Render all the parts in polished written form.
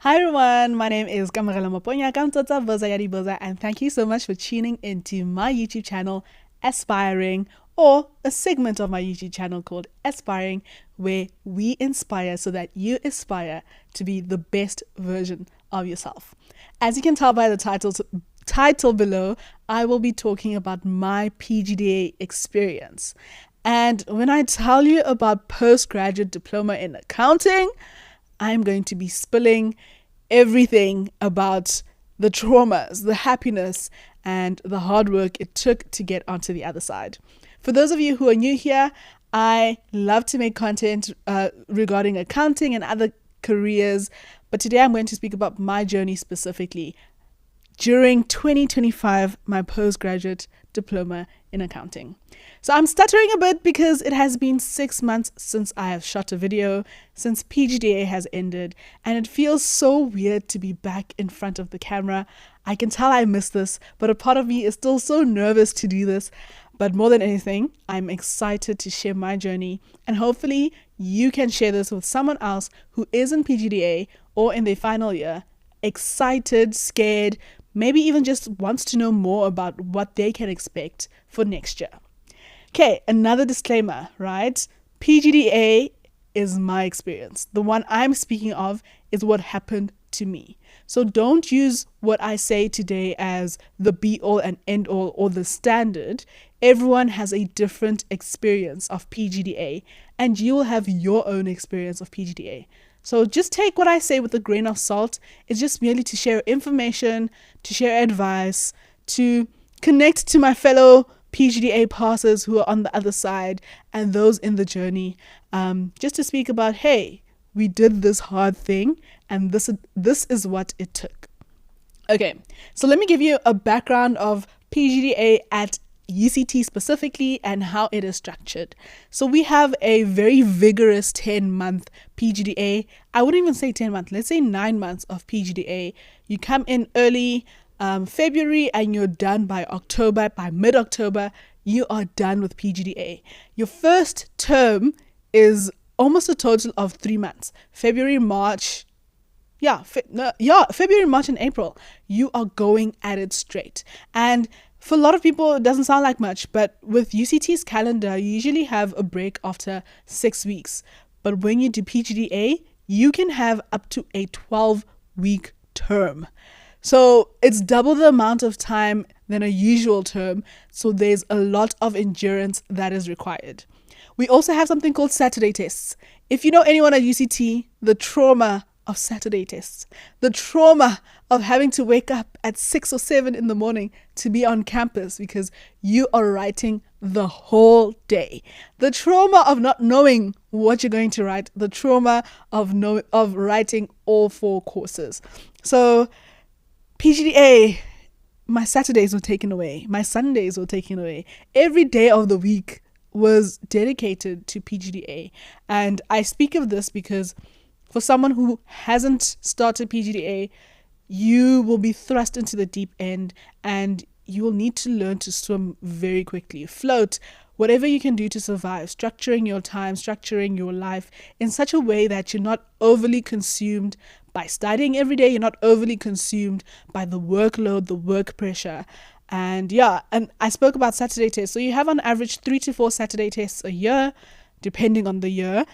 Hi everyone, my name is Kamarela Maponya Kamtota Boza Yadi Boza, and thank you so much for tuning into my YouTube channel, Aspiring, or a segment of my YouTube channel called Aspiring, where we inspire so that you aspire to be the best version of yourself. As you can tell by the title below, I will be talking about my PGDA experience. And when I tell you about postgraduate diploma in accounting, I'm going to be spilling everything about the traumas, the happiness, and the hard work it took to get onto the other side. For those of you who are new here, I love to make content regarding accounting and other careers, but today I'm going to speak about my journey specifically during 2025, my postgraduate diploma in accounting. So I'm stuttering a bit because it has been 6 months since I have shot a video, since PGDA has ended, and it feels so weird to be back in front of the camera. I can tell I miss this, but a part of me is still so nervous to do this. But more than anything, I'm excited to share my journey, and hopefully you can share this with someone else who is in PGDA or in their final year, excited, scared, maybe even just wants to know more about what they can expect for next year. Okay, another disclaimer, right? PGDA is my experience. The one I'm speaking of is what happened to me. So don't use what I say today as the be all and end all or the standard. Everyone has a different experience of PGDA, and you will have your own experience of PGDA. So just take what I say with a grain of salt. It's just merely to share information, to share advice, to connect to my fellow PGDA passers who are on the other side and those in the journey. Just to speak about, hey, we did this hard thing and this is what it took. Okay, so let me give you a background of PGDA at UCT specifically and how it is structured. So we have a very vigorous 10-month PGDA. I wouldn't even say 10 months, let's say 9 months of PGDA. You come in early February and you're done by October. By mid-October, you are done with PGDA. Your first term is almost a total of 3 months. February, March, February, March, and April. You are going at it straight. And for a lot of people, it doesn't sound like much, but with UCT's calendar, you usually have a break after 6 weeks. But when you do PGDA, you can have up to a 12-week term. So it's double the amount of time than a usual term. So there's a lot of endurance that is required. We also have something called Saturday tests. If you know anyone at UCT, the trauma of Saturday tests, the trauma of having to wake up at 6 or 7 in the morning to be on campus because you are writing the whole day, the trauma of not knowing what you're going to write, the trauma of writing all 4 courses. So PGDA, my Saturdays were taken away, my Sundays were taken away. Every day of the week was dedicated to PGDA. And I speak of this because for someone who hasn't started PGDA, you will be thrust into the deep end and you will need to learn to swim very quickly, float, whatever you can do to survive, structuring your time, structuring your life in such a way that you're not overly consumed by studying every day, you're not overly consumed by the workload, the work pressure. And I spoke about Saturday tests. So you have on average 3 to 4 Saturday tests a year, depending on the year.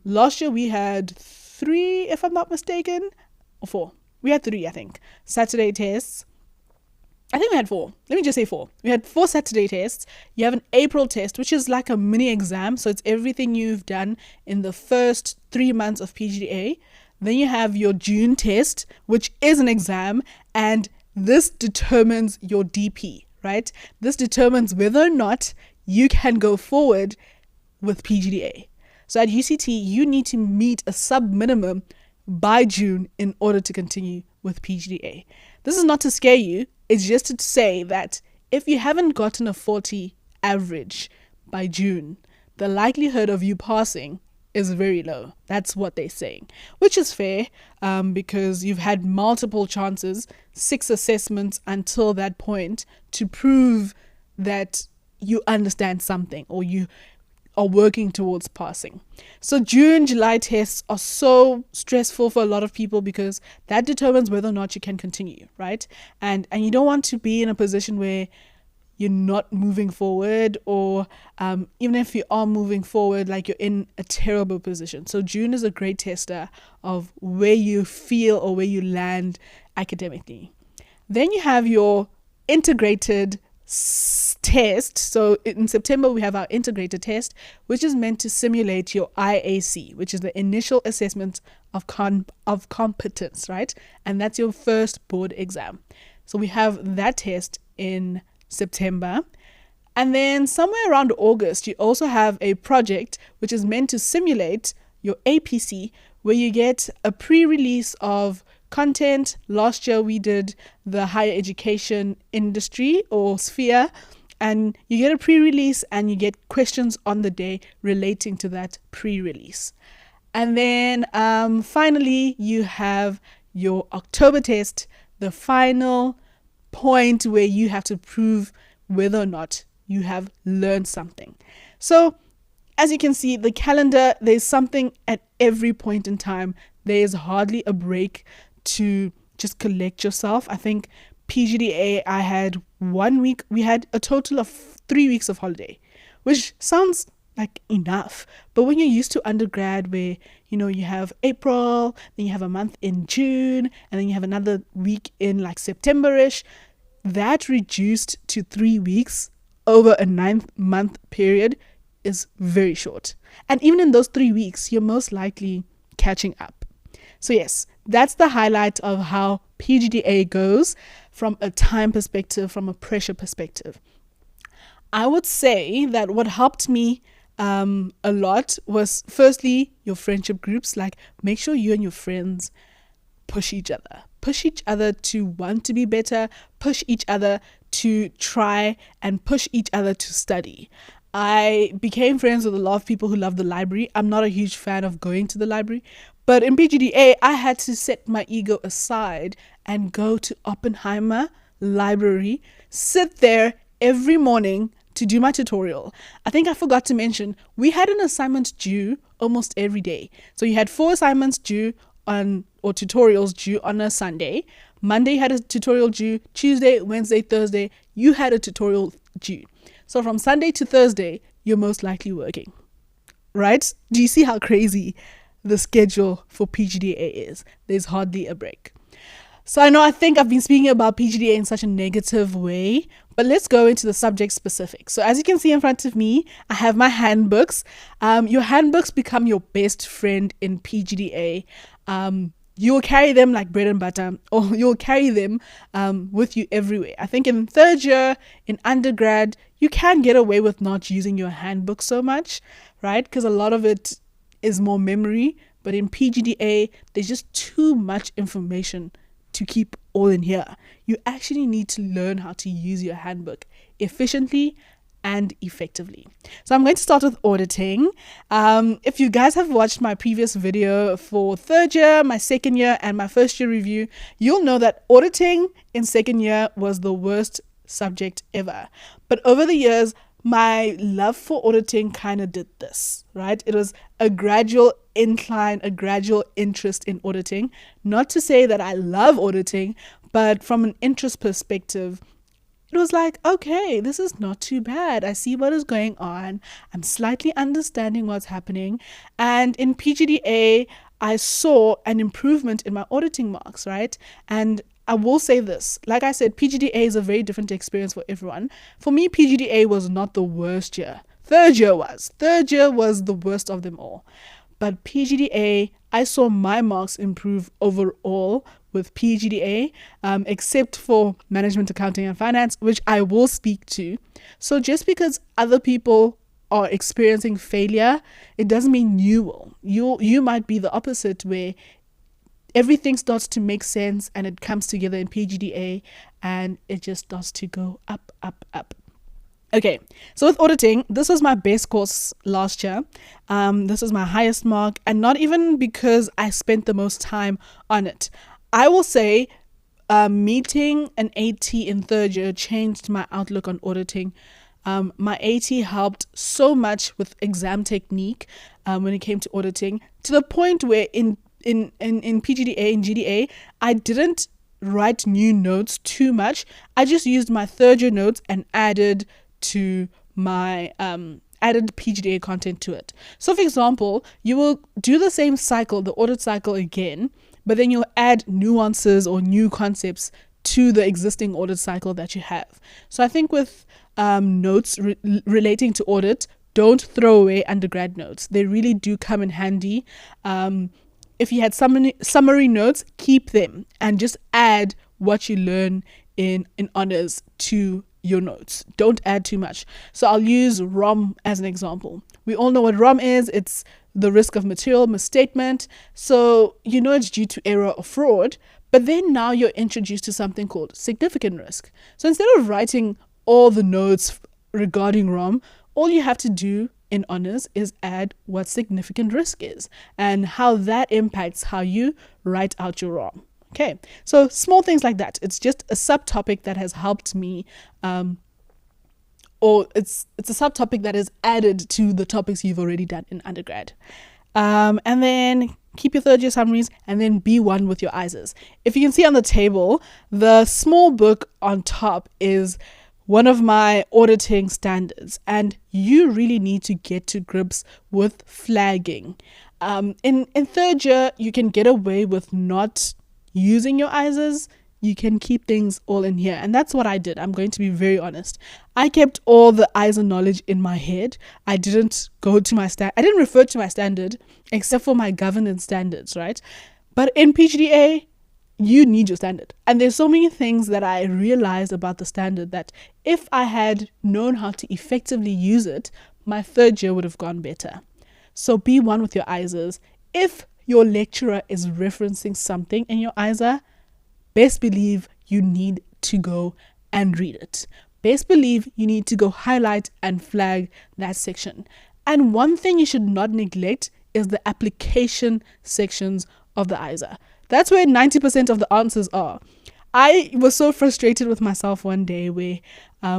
Last year we had 3, if I'm not mistaken, or 4. We had 3, I think, Saturday tests. I think we had 4. Let me just say 4. We had 4 Saturday tests. You have an April test, which is like a mini exam. So it's everything you've done in the first 3 months of PGDA. Then you have your June test, which is an exam. And this determines your DP, right? This determines whether or not you can go forward with PGDA. So at UCT, you need to meet a sub-minimum by June in order to continue with PGDA. This is not to scare you. It's just to say that if you haven't gotten a 40 average by June, the likelihood of you passing is very low. That's what they're saying, which is fair because you've had multiple chances, 6 assessments until that point to prove that you understand something or you are working towards passing. So June, July tests are so stressful for a lot of people because that determines whether or not you can continue, right? And you don't want to be in a position where you're not moving forward, or even if you are moving forward, like you're in a terrible position. So June is a great tester of where you feel or where you land academically. Then you have your integrated test. So in September we have our integrated test, which is meant to simulate your IAC, which is the initial assessment of competence, right? And that's your first board exam. So we have that test in September. And then somewhere around August, you also have a project which is meant to simulate your APC, where you get a pre-release of content. Last year we did the higher education industry or sphere, and you get a pre-release and you get questions on the day relating to that pre-release. And then finally you have your October test, the final point where you have to prove whether or not you have learned something. So as you can see, the calendar, there's something at every point in time. There's hardly a break to just collect yourself. I think PGDA, I had 1 week, we had a total of 3 weeks of holiday, which sounds like enough. But when you're used to undergrad where, you know, you have April, then you have a month in June, and then you have another week in like September-ish, that reduced to 3 weeks over a 9-month period is very short. And even in those 3 weeks, you're most likely catching up. So yes, that's the highlight of how PGDA goes from a time perspective, from a pressure perspective. I would say that what helped me a lot was, firstly, your friendship groups. Like, make sure you and your friends push each other to want to be better, push each other to try, and push each other to study. I became friends with a lot of people who love the library. I'm not a huge fan of going to the library, but in PGDA, I had to set my ego aside and go to Oppenheimer Library, sit there every morning to do my tutorial. I think I forgot to mention, we had an assignment due almost every day. So you had 4 assignments due or tutorials due on a Sunday. Monday you had a tutorial due. Tuesday, Wednesday, Thursday, you had a tutorial due. So from Sunday to Thursday, you're most likely working, right? Do you see how crazy the schedule for PGDA is? There's hardly a break. So I think I've been speaking about PGDA in such a negative way, but let's go into the subject specific. So as you can see in front of me, I have my handbooks. Your handbooks become your best friend in PGDA. You'll carry them like bread and butter, or you'll carry them with you everywhere. I think in 3rd year, in undergrad, you can get away with not using your handbook so much, right? Because a lot of it is more memory. But in PGDA, there's just too much information to keep all in here. You actually need to learn how to use your handbook efficiently and effectively. So I'm going to start with auditing. If you guys have watched my previous video for 3rd year, my 2nd year, and my 1st year review, you'll know that auditing in 2nd year was the worst subject ever. But over the years, my love for auditing kind of did this, right? It was a gradual incline, a gradual interest in auditing. Not to say that I love auditing, but from an interest perspective, it was like, okay, this is not too bad. I see what is going on. I'm slightly understanding what's happening. And in PGDA, I saw an improvement in my auditing marks, right? And I will say this, like I said, PGDA is a very different experience for everyone. For me, PGDA was not the worst year. 3rd year was. 3rd year was the worst of them all. But PGDA, I saw my marks improve overall with PGDA, except for management, accounting, and finance, which I will speak to. So just because other people are experiencing failure, it doesn't mean you will. You might be the opposite, where everything starts to make sense and it comes together in PGDA and it just starts to go up, up, up. Okay, so with auditing, this was my best course last year. This was my highest mark, and not even because I spent the most time on it. I will say meeting an AT in 3rd year changed my outlook on auditing My AT helped so much with exam technique when it came to auditing, to the point where in PGDA and GDA, I didn't write new notes too much. I just used my third year notes and added to my added PGDA content to it. So for example, you will do the same cycle, the audit cycle again, but then you'll add nuances or new concepts to the existing audit cycle that you have. So I think with notes relating to audit, don't throw away undergrad notes. They really do come in handy. If you had summary notes, keep them and just add what you learn in honors to your notes. Don't add too much. So I'll use ROM as an example. We all know what ROM is. It's the risk of material misstatement. So you know it's due to error or fraud, but then now you're introduced to something called significant risk. So instead of writing all the notes regarding ROM, all you have to do in honors is add what significant risk is and how that impacts how you write out your ROM. Okay, so small things like that. It's just a subtopic that has helped me, or it's a subtopic that is added to the topics you've already done in undergrad. And then keep your third year summaries, and then be one with your ISAs. If you can see on the table, the small book on top is one of my auditing standards, and you really need to get to grips with flagging. In third year, you can get away with not using your ISAs. You can keep things all in here, and that's what I did. I'm going to be very honest. I kept all the ISA knowledge in my head. I didn't go to my I didn't refer to my standard except for my governance standards, right? But in PGDA, you need your standard. And there's so many things that I realized about the standard that if I had known how to effectively use it, my third year would have gone better. So be one with your ISAs. If your lecturer is referencing something in your ISA, best believe you need to go and read it. Best believe you need to go highlight and flag that section. And one thing you should not neglect is the application sections of the ISA. That's where 90% of the answers are. I was so frustrated with myself one day where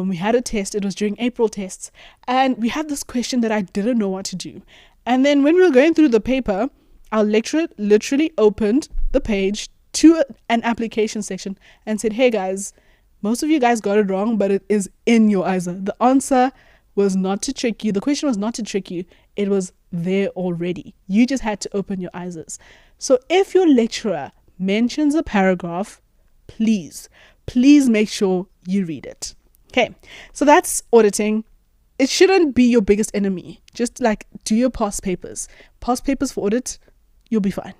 we had a test. It was during April tests, and we had this question that I didn't know what to do. And then when we were going through the paper, our lecturer literally opened the page to an application section and said, hey guys, most of you guys got it wrong, but it is in your ISA. The answer was not to trick you. The question was not to trick you. It was there already. You just had to open your ISAs. So if your lecturer mentions a paragraph, please make sure you read it. Okay, so that's auditing. It shouldn't be your biggest enemy. Just like do your past papers. Past papers for audit, you'll be fine.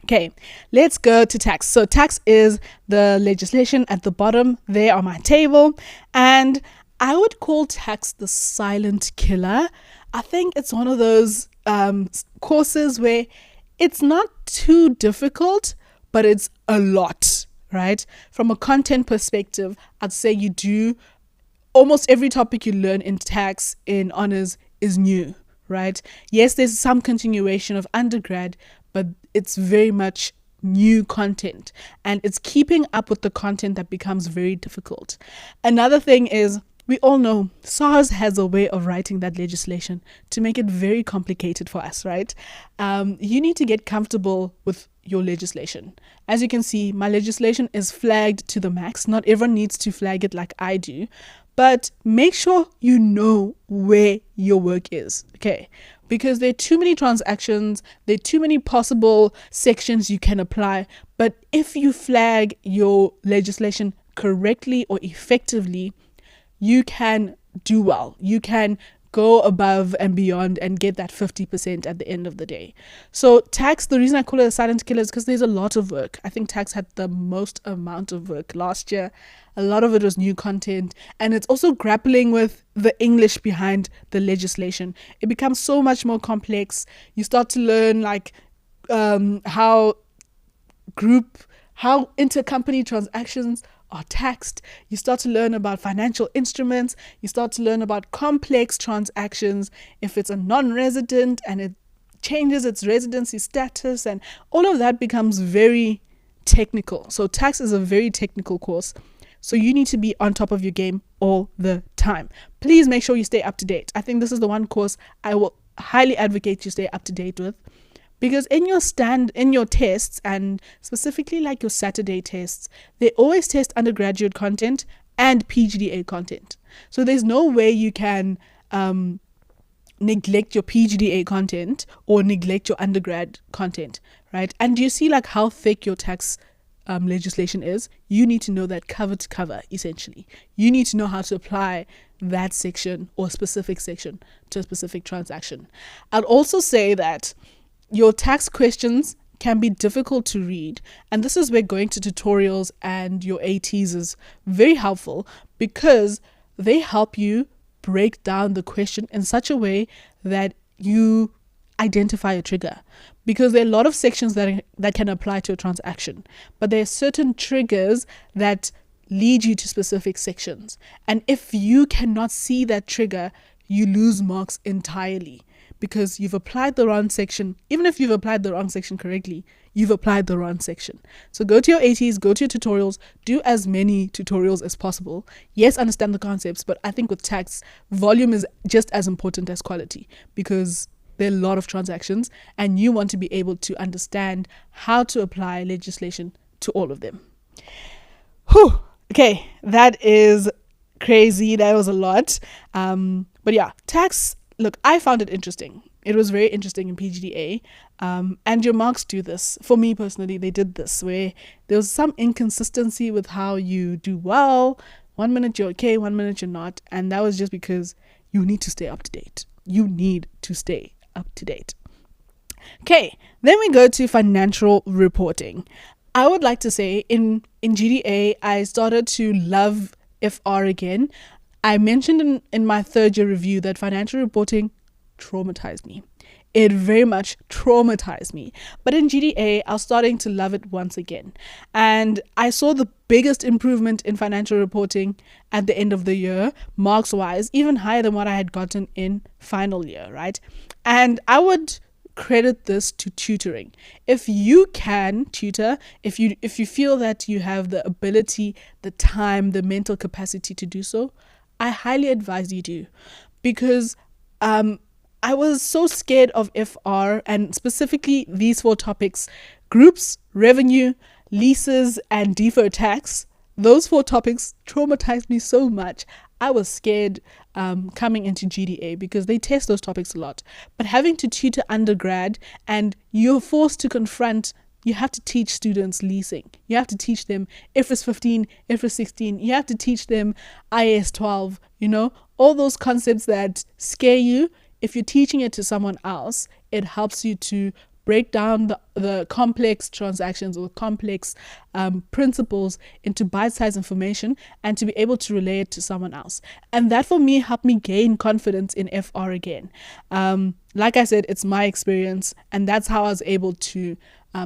Okay, let's go to tax. So tax is the legislation at the bottom there on my table. And I would call tax the silent killer. I think it's one of those courses where it's not too difficult, but it's a lot, right? From a content perspective, I'd say you do almost every topic you learn in tax in honors is new, right? Yes, there's some continuation of undergrad, but it's very much new content, and it's keeping up with the content that becomes very difficult. Another thing is, we all know SARS has a way of writing that legislation to make it very complicated for us, right? You need to get comfortable with your legislation. As you can see, my legislation is flagged to the max. Not everyone needs to flag it like I do, but make sure you know where your work is, okay? Because there are too many transactions, there are too many possible sections you can apply. But if you flag your legislation correctly or effectively, you can do well. You can go above and beyond and get that 50% at the end of the day. So tax, the reason I call it a silent killer is because there's a lot of work. I think tax had the most amount of work last year. A lot of it was new content, and it's also grappling with the English behind the legislation. It becomes so much more complex. You start to learn like how intercompany transactions are taxed. You start to learn about financial instruments. You start to learn about complex transactions. If it's a non-resident and it changes its residency status, and all of that becomes very technical. So tax is a very technical course. So you need to be on top of your game all the time. Please make sure you stay up to date. I think this is the one course I will highly advocate you stay up to date with, because in your tests, and specifically like your Saturday tests, they always test undergraduate content and PGDA content. So there's no way you can neglect your PGDA content or neglect your undergrad content, right? And do you see like how thick your tax legislation is? You need to know that cover to cover, essentially. You need to know how to apply that section or specific section to a specific transaction. I'd also say that your tax questions can be difficult to read, and this is where going to tutorials and your ATs is very helpful, because they help you break down the question in such a way that you identify a trigger, because there are a lot of sections that can apply to a transaction, but there are certain triggers that lead you to specific sections, and if you cannot see that trigger, you lose marks entirely, because you've applied the wrong section. Even if you've applied the wrong section correctly, you've applied the wrong section. So go to your ATs, go to your tutorials, do as many tutorials as possible. Yes, understand the concepts, but I think with tax, volume is just as important as quality, because there are a lot of transactions and you want to be able to understand how to apply legislation to all of them. Whew. Okay, that is crazy. That was a lot. But yeah, tax, look, I found it interesting. It was very interesting in PGDA. And your marks do this. For me personally, they did this, where there was some inconsistency with how you do well. 1 minute you're okay, 1 minute you're not. And that was just because you need to stay up to date. You need to stay up to date. Okay, then we go to financial reporting. I would like to say in GDA, I started to love FR again. I mentioned in my third year review that financial reporting traumatized me. It very much traumatized me. But in GDA, I was starting to love it once again. And I saw the biggest improvement in financial reporting at the end of the year, marks-wise, even higher than what I had gotten in final year, right? And I would credit this to tutoring. If you can tutor, if you feel that you have the ability, the time, the mental capacity to do so, I highly advise you do, because I was so scared of FR, and specifically these 4 topics: groups, revenue, leases, and deferred tax. Those 4 topics traumatized me so much. I was scared coming into GDA, because they test those topics a lot. But having to tutor undergrad, and you're forced to confront, you have to teach students leasing. You have to teach them IFRS 15, IFRS 16. You have to teach them IAS 12, all those concepts that scare you. If you're teaching it to someone else, it helps you to break down the complex transactions or complex principles into bite-sized information, and to be able to relay it to someone else. And that for me helped me gain confidence in FR again. Like I said, it's my experience, and that's how I was able to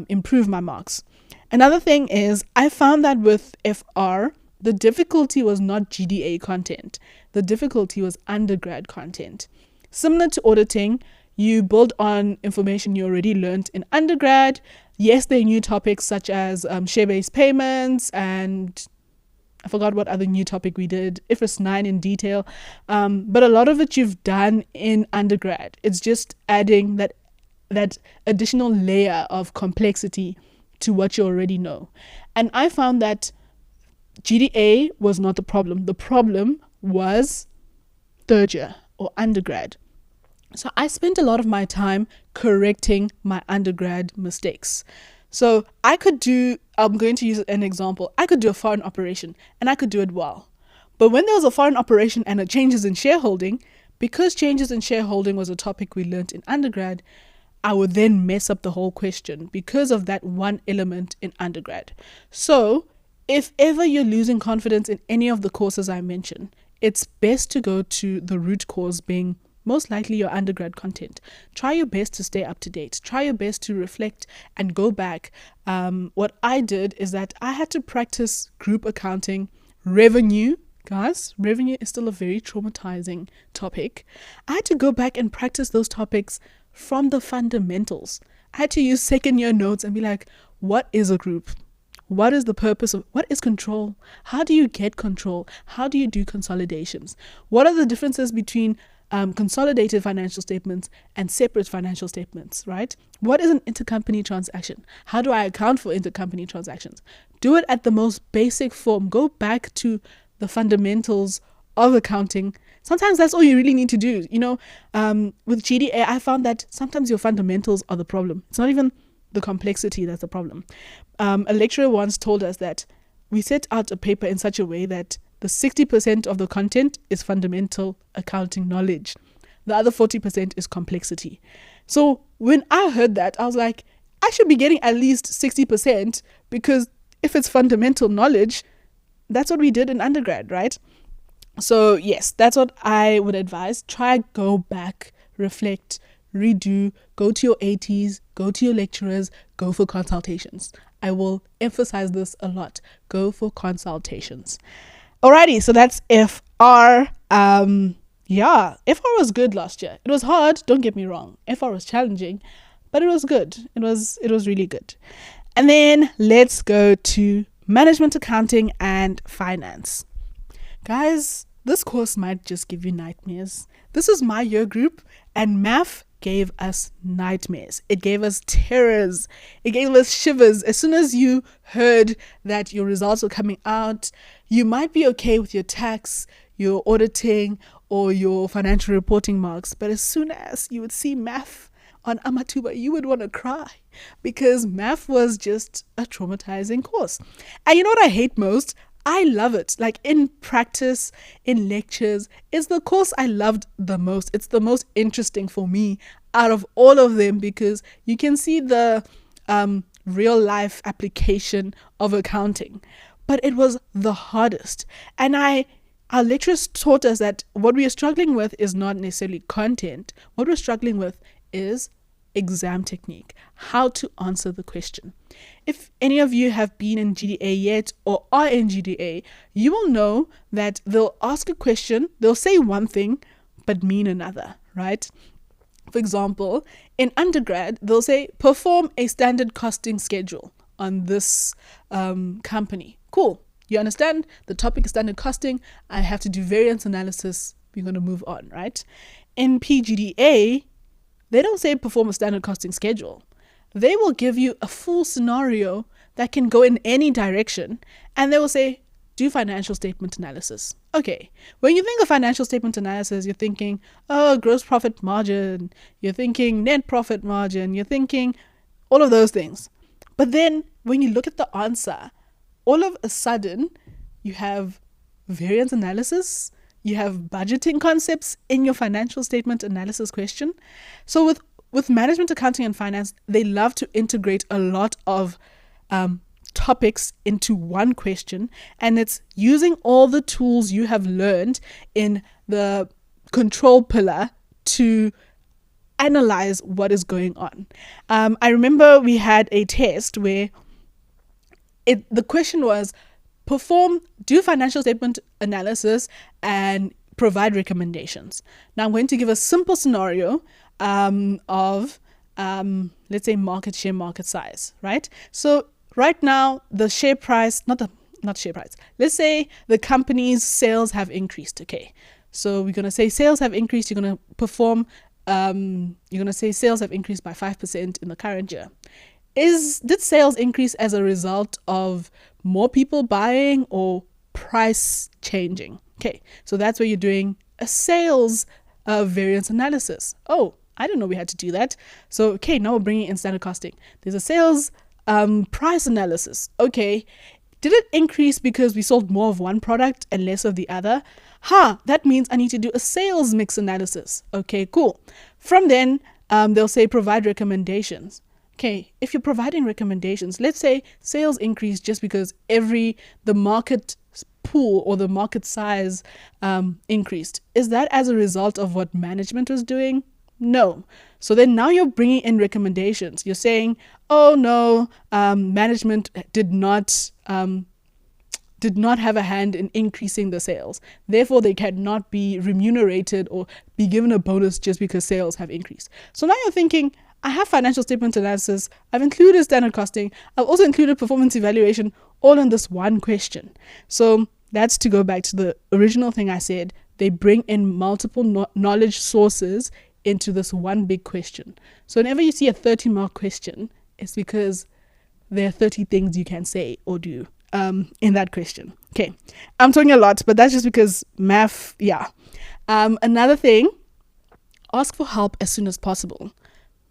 improve my marks. Another thing is, I found that with FR, the difficulty was not GDA content. The difficulty was undergrad content. Similar to auditing, you build on information you already learned in undergrad. Yes, there are new topics such as share-based payments, and I forgot what other new topic we did, IFRS 9 in detail. But a lot of it you've done in undergrad. It's just adding that additional layer of complexity to what you already know. And I found that GDA was not the problem. The problem was third year or undergrad. So I spent a lot of my time correcting my undergrad mistakes. So I'm going to use an example. I could do a foreign operation and I could do it well. But when there was a foreign operation and a changes in shareholding, because changes in shareholding was a topic we learned in undergrad, I would then mess up the whole question because of that one element in undergrad. So if ever you're losing confidence in any of the courses I mentioned, it's best to go to the root cause, being most likely your undergrad content. Try your best to stay up to date. Try your best to reflect and go back. What I did is that I had to practice group accounting, revenue. Guys, revenue is still a very traumatizing topic. I had to go back and practice those topics from the fundamentals. I had to use second year notes and be like, what is a group? What is the purpose of, what is control? How do you get control? How do you do consolidations? What are the differences between consolidated financial statements and separate financial statements, right? What is an intercompany transaction? How do I account for intercompany transactions? Do it at the most basic form. Go back to the fundamentals of accounting. Sometimes that's all you really need to do. With GDA, I found that sometimes your fundamentals are the problem. It's not even the complexity that's the problem. A lecturer once told us that we set out a paper in such a way that the 60% of the content is fundamental accounting knowledge. The other 40% is complexity. So when I heard that, I was like, I should be getting at least 60%, because if it's fundamental knowledge, that's what we did in undergrad, right? So yes, that's what I would advise. Try, go back, reflect, redo, go to your ATs, go to your lecturers, go for consultations. I will emphasize this a lot. Go for consultations. Alrighty, so that's FR. FR was good last year. It was hard, don't get me wrong. FR was challenging, but it was good. It was really good. And then let's go to management accounting and finance. Guys, this course might just give you nightmares. This is my year group, and math gave us nightmares. It gave us terrors. It gave us shivers. As soon as you heard that your results were coming out, you might be okay with your tax, your auditing, or your financial reporting marks. But as soon as you would see math on Amatuba, you would want to cry, because math was just a traumatizing course. And you know what I hate most? I love it. Like, in practice, in lectures, it's the course I loved the most. It's the most interesting for me out of all of them, because you can see the real life application of accounting. But it was the hardest. And our lecturers taught us that what we are struggling with is not necessarily content. What we're struggling with is exam technique, how to answer the question. If any of you have been in GDA yet or are in GDA, you will know that they'll ask a question, they'll say one thing, but mean another, right? For example, in undergrad, they'll say, perform a standard costing schedule on this company. Cool. You understand? The topic is standard costing. I have to do variance analysis. We're going to move on, right? In PGDA, they don't say perform a standard costing schedule. They will give you a full scenario that can go in any direction, and they will say, do financial statement analysis. Okay, when you think of financial statement analysis, you're thinking, oh, gross profit margin, you're thinking net profit margin, you're thinking all of those things. But then when you look at the answer, all of a sudden, you have variance analysis, you have budgeting concepts in your financial statement analysis question. So with management accounting and finance, they love to integrate a lot of topics into one question, and it's using all the tools you have learned in the control pillar to analyze what is going on. I remember we had a test where the question was, do financial statement analysis and provide recommendations. Now I'm going to give a simple scenario of let's say market share, market size, right? So right now the share price, not share price. Let's say the company's sales have increased. Okay, so we're going to say sales have increased. You're going to perform. You're going to say sales have increased by 5% in the current year. Did sales increase as a result of more people buying or price changing? Okay, so that's where you're doing a sales variance analysis. Oh, I didn't know we had to do that. So, okay, now we're bringing in standard costing. There's a sales price analysis. Okay, did it increase because we sold more of one product and less of the other? That means I need to do a sales mix analysis. Okay, cool. From then, they'll say provide recommendations. Okay, if you're providing recommendations, let's say sales increase just because the market pool or the market size increased. Is that as a result of what management was doing? No. So then now you're bringing in recommendations. You're saying, oh no, management did not have a hand in increasing the sales. Therefore, they cannot be remunerated or be given a bonus just because sales have increased. So now you're thinking, I have financial statement analysis. I've included standard costing. I've also included performance evaluation, all in this one question. So that's to go back to the original thing I said. They bring in multiple knowledge sources into this one big question. So whenever you see a 30-mark question, it's because there are 30 things you can say or do in that question. Okay, I'm talking a lot, but that's just because math, yeah. Another thing, ask for help as soon as possible.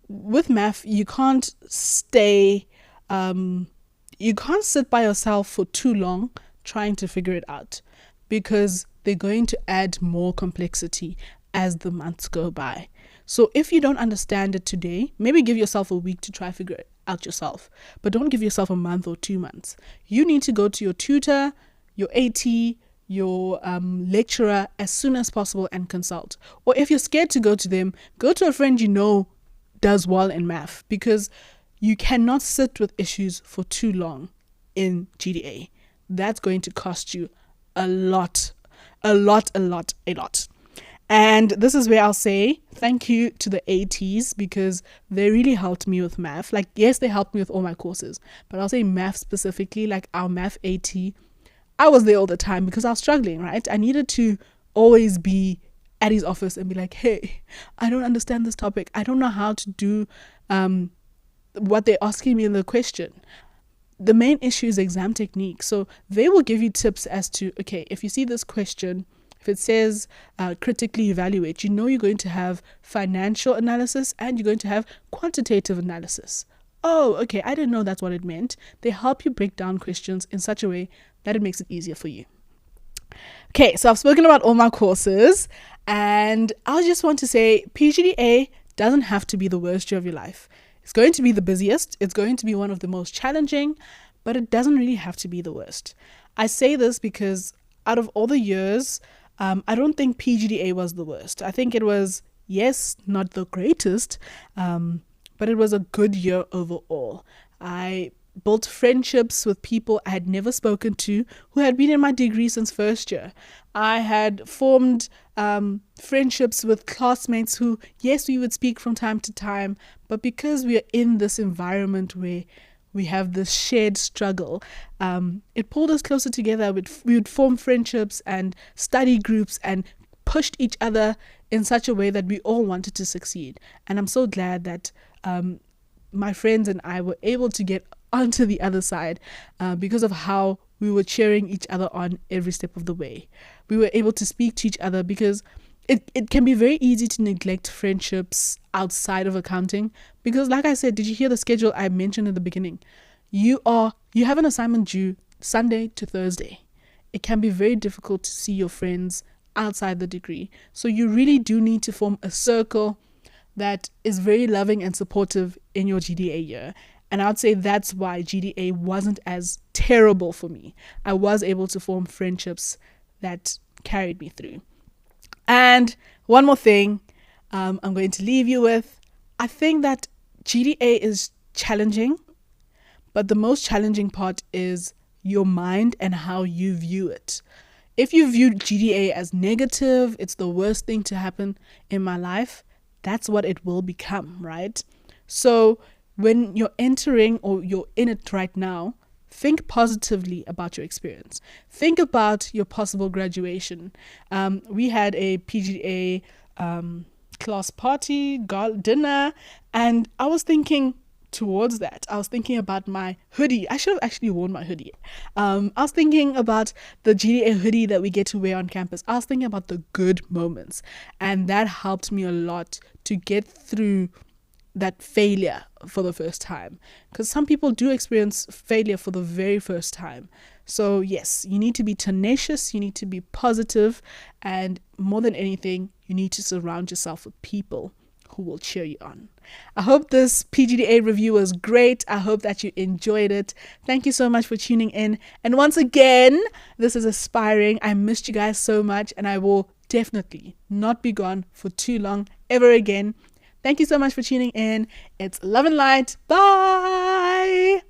With math, you can't sit by yourself for too long trying to figure it out, because they're going to add more complexity as the months go by. So if you don't understand it today, maybe give yourself a week to try figure it out yourself, but don't give yourself a month or 2 months. You need to go to your tutor, your AT, your lecturer as soon as possible and consult. Or if you're scared to go to them, go to a friend you know does well in math, because you cannot sit with issues for too long in GDA. That's going to cost you a lot. And this is where I'll say thank you to the ATs, because they really helped me with math. Like, yes, they helped me with all my courses, but I'll say math specifically, like our math AT, I was there all the time because I was struggling, right? I needed to always be at his office and be like, hey, I don't understand this topic. I don't know how to do what they're asking me in the question. The main issue is exam technique. So they will give you tips as to, okay, if you see this question, if it says critically evaluate, you know you're going to have financial analysis and you're going to have quantitative analysis. Oh, okay, I didn't know that's what it meant. They help you break down questions in such a way that it makes it easier for you. Okay, so I've spoken about all my courses, and I just want to say PGDA doesn't have to be the worst year of your life. It's going to be the busiest. It's going to be one of the most challenging, but it doesn't really have to be the worst. I say this because out of all the years, I don't think PGDA was the worst. I think it was, yes, not the greatest, but it was a good year overall. I built friendships with people I had never spoken to who had been in my degree since first year. I had formed friendships with classmates who, yes, we would speak from time to time, but because we are in this environment where we have this shared struggle, it pulled us closer together. We would form friendships and study groups and pushed each other in such a way that we all wanted to succeed. And I'm so glad that my friends and I were able to get onto the other side because of how we were cheering each other on every step of the way. We were able to speak to each other because it can be very easy to neglect friendships outside of accounting, because like I said, did you hear the schedule I mentioned in the beginning? You have an assignment due Sunday to Thursday. It can be very difficult to see your friends outside the degree. So you really do need to form a circle that is very loving and supportive in your GDA year. And I would say that's why GDA wasn't as terrible for me. I was able to form friendships that carried me through. And one more thing I'm going to leave you with. I think that GDA is challenging, but the most challenging part is your mind and how you view it. If you view GDA as negative, it's the worst thing to happen in my life, that's what it will become, right? So when you're entering or you're in it right now, think positively about your experience. Think about your possible graduation. We had a PGDA class party, dinner, and I was thinking towards that. I was thinking about my hoodie. I should have actually worn my hoodie. I was thinking about the GDA hoodie that we get to wear on campus. I was thinking about the good moments, and that helped me a lot to get through that failure for the first time, because some people do experience failure for the very first time. So yes, you need to be tenacious, you need to be positive, and more than anything, you need to surround yourself with people who will cheer you on. I hope this PGDA review was great. I hope that you enjoyed it. Thank you so much for tuning in. And once again, this is Aspiring. I missed you guys so much, and I will definitely not be gone for too long ever again. Thank you so much for tuning in. It's love and light. Bye.